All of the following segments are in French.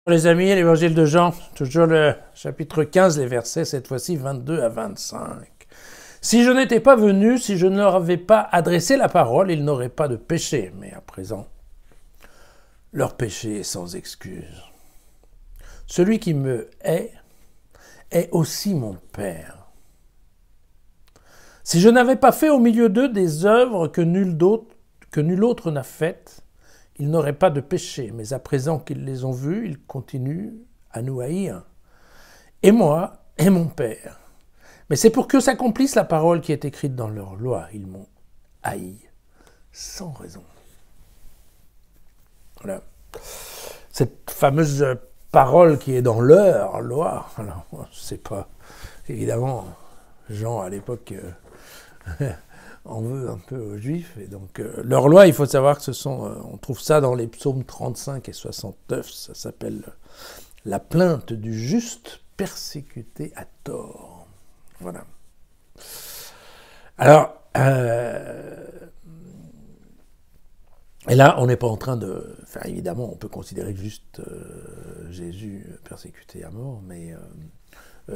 Les amis, l'évangile de Jean, toujours le chapitre 15, les versets, cette fois-ci 22 à 25. Si je n'étais pas venu, si je ne leur avais pas adressé la parole, ils n'auraient pas de péché. Mais à présent, leur péché est sans excuse. Celui qui me hait est aussi mon Père. Si je n'avais pas fait au milieu d'eux des œuvres que nul autre n'a faites, ils n'auraient pas de péché, mais à présent qu'ils les ont vus, ils continuent à nous haïr. Et moi, et mon Père. Mais c'est pour que s'accomplisse la parole qui est écrite dans leur loi. Ils m'ont haï, sans raison. Voilà. Cette fameuse parole qui est dans leur loi, alors, c'est pas, évidemment, Jean, à l'époque... on veut un peu aux Juifs, et donc leur loi, il faut savoir que on trouve ça dans les psaumes 35 et 69, ça s'appelle la plainte du juste persécuté à tort. Voilà. Alors, et là, on n'est pas en train de... Enfin, évidemment, on peut considérer que juste Jésus persécuté à mort, mais...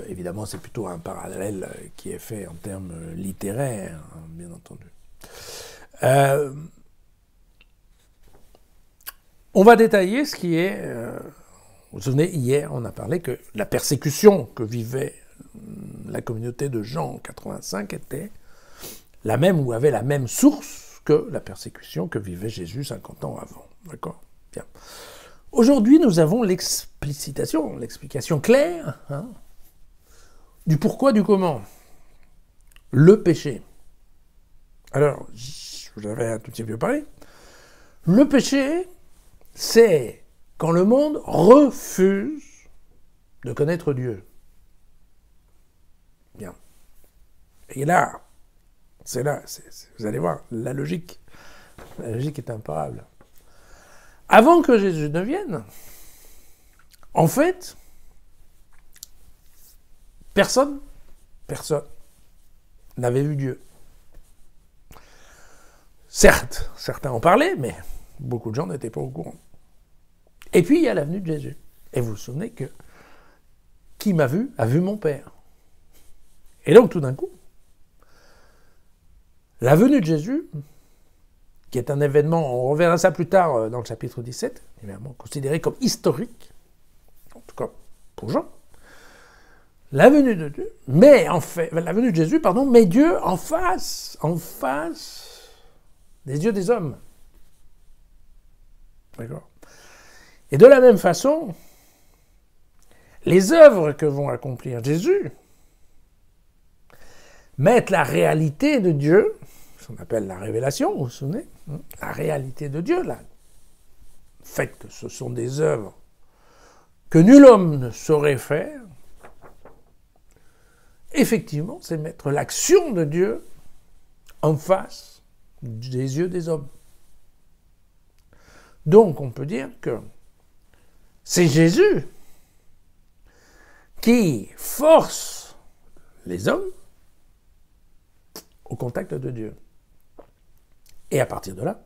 évidemment, c'est plutôt un parallèle qui est fait en termes littéraires, hein, bien entendu. On va détailler ce qui est... vous vous souvenez, hier, on a parlé que la persécution que vivait la communauté de Jean en 85 était la même ou avait la même source que la persécution que vivait Jésus 50 ans avant. D'accord ? Bien. Aujourd'hui, nous avons l'explication claire, hein, du pourquoi, du comment. Le péché. Alors, je vous avais un tout petit peu parlé. Le péché, c'est quand le monde refuse de connaître Dieu. Bien. Et là, vous allez voir, la logique est imparable. Avant que Jésus ne vienne, en fait, personne n'avait vu Dieu. Certes, certains en parlaient, mais beaucoup de gens n'étaient pas au courant. Et puis, il y a la venue de Jésus. Et vous vous souvenez que qui m'a vu a vu mon Père. Et donc, tout d'un coup, la venue de Jésus, qui est un événement, on reverra ça plus tard dans le chapitre 17, évidemment, considéré comme historique, en tout cas pour Jean, la venue de Dieu, la venue de Jésus, mais Dieu en face des yeux des hommes. D'accord ? Et de la même façon, les œuvres que vont accomplir Jésus mettent la réalité de Dieu, ce qu'on appelle la révélation, vous vous souvenez, la réalité de Dieu, là, le fait que ce sont des œuvres que nul homme ne saurait faire, effectivement, c'est mettre l'action de Dieu en face des yeux des hommes. Donc, on peut dire que c'est Jésus qui force les hommes au contact de Dieu. Et à partir de là,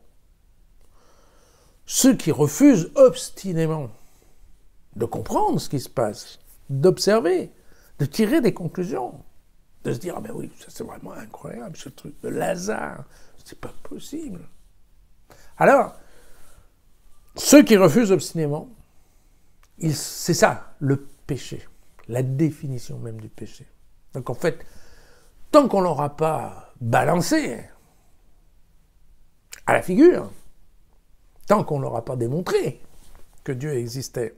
ceux qui refusent obstinément de comprendre ce qui se passe, d'observer, de tirer des conclusions, de se dire « Ah ben oui, ça c'est vraiment incroyable, ce truc de Lazare, c'est pas possible. » Alors, ceux qui refusent obstinément, c'est ça, le péché, la définition même du péché. Donc en fait, tant qu'on ne l'aura pas balancé à la figure, tant qu'on ne l'aura pas démontré que Dieu existait,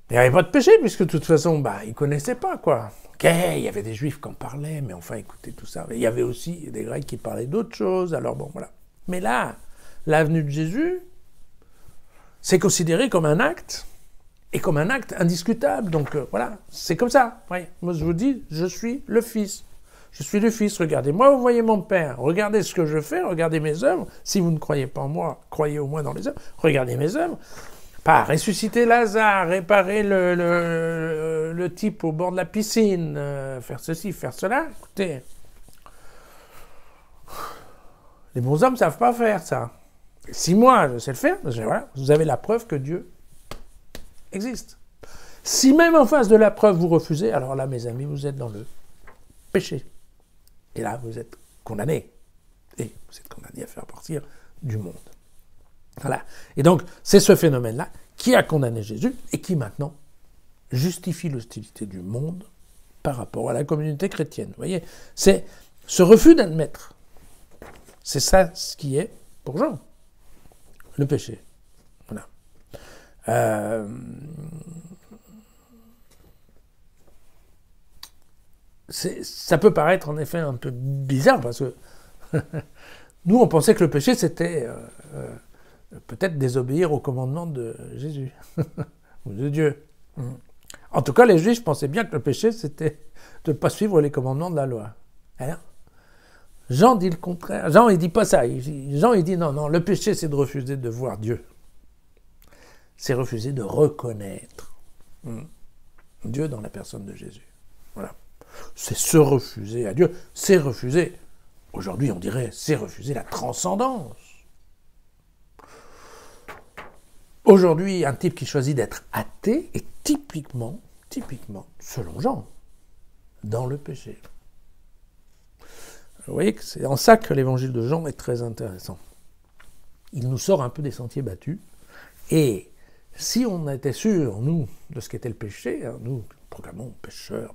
il n'y avait pas de péché, puisque de toute façon, ils ne connaissaient pas, quoi. Ok, il y avait des Juifs qui en parlaient, mais enfin, écoutez tout ça. Il y avait aussi des Grecs qui parlaient d'autres choses, alors bon, voilà. Mais là, la venue de Jésus, c'est considéré comme un acte, et comme un acte indiscutable. Donc voilà, c'est comme ça. Ouais. Moi, je vous dis, je suis le Fils. Je suis le Fils, regardez-moi, vous voyez mon Père. Regardez ce que je fais, regardez mes œuvres. Si vous ne croyez pas en moi, croyez au moins dans les œuvres. Regardez mes œuvres. Pas ressusciter Lazare, réparer le type au bord de la piscine, faire ceci, faire cela. Écoutez, les bons hommes ne savent pas faire ça. Si moi, je sais le faire, voilà, vous avez la preuve que Dieu existe. Si même en face de la preuve vous refusez, alors là, mes amis, vous êtes dans le péché. Et là, vous êtes condamnés. Et vous êtes condamnés à faire partir du monde. Voilà. Et donc, c'est ce phénomène-là qui a condamné Jésus et qui maintenant justifie l'hostilité du monde par rapport à la communauté chrétienne. Vous voyez, c'est ce refus d'admettre. C'est ça ce qui est, pour Jean, le péché. Voilà. Ça peut paraître en effet un peu bizarre parce que nous, on pensait que le péché, c'était peut-être désobéir au commandement de Jésus ou de Dieu. En tout cas, les Juifs pensaient bien que le péché, c'était de ne pas suivre les commandements de la loi. Alors, Jean dit le contraire. Jean, il dit pas ça. Jean, il dit non, le péché, c'est de refuser de voir Dieu. C'est refuser de reconnaître Dieu dans la personne de Jésus. Voilà. C'est se refuser à Dieu. C'est refuser, aujourd'hui on dirait, c'est refuser la transcendance. Aujourd'hui, un type qui choisit d'être athée est typiquement, selon Jean, dans le péché. Vous voyez que c'est en ça que l'évangile de Jean est très intéressant. Il nous sort un peu des sentiers battus. Et si on était sûr, nous, de ce qu'était le péché, nous proclamons pécheur.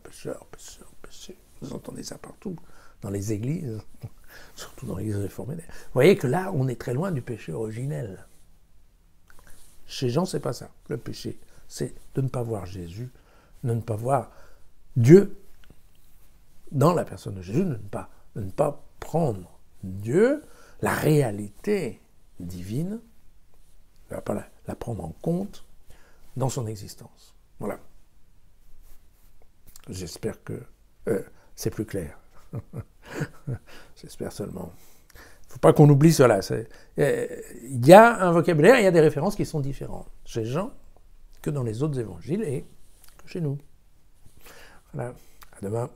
Vous entendez ça partout, dans les églises, surtout dans l'église réformée. Vous voyez que là, on est très loin du péché originel. Chez Jean, c'est pas ça. Le péché, c'est de ne pas voir Jésus, de ne pas voir Dieu dans la personne de Jésus, de ne pas prendre Dieu, la réalité divine, de ne pas la prendre en compte dans son existence. Voilà. J'espère que c'est plus clair. J'espère seulement. Il ne faut pas qu'on oublie cela. Il y a un vocabulaire, il y a des références qui sont différentes chez Jean que dans les autres évangiles et que chez nous. Voilà. À demain.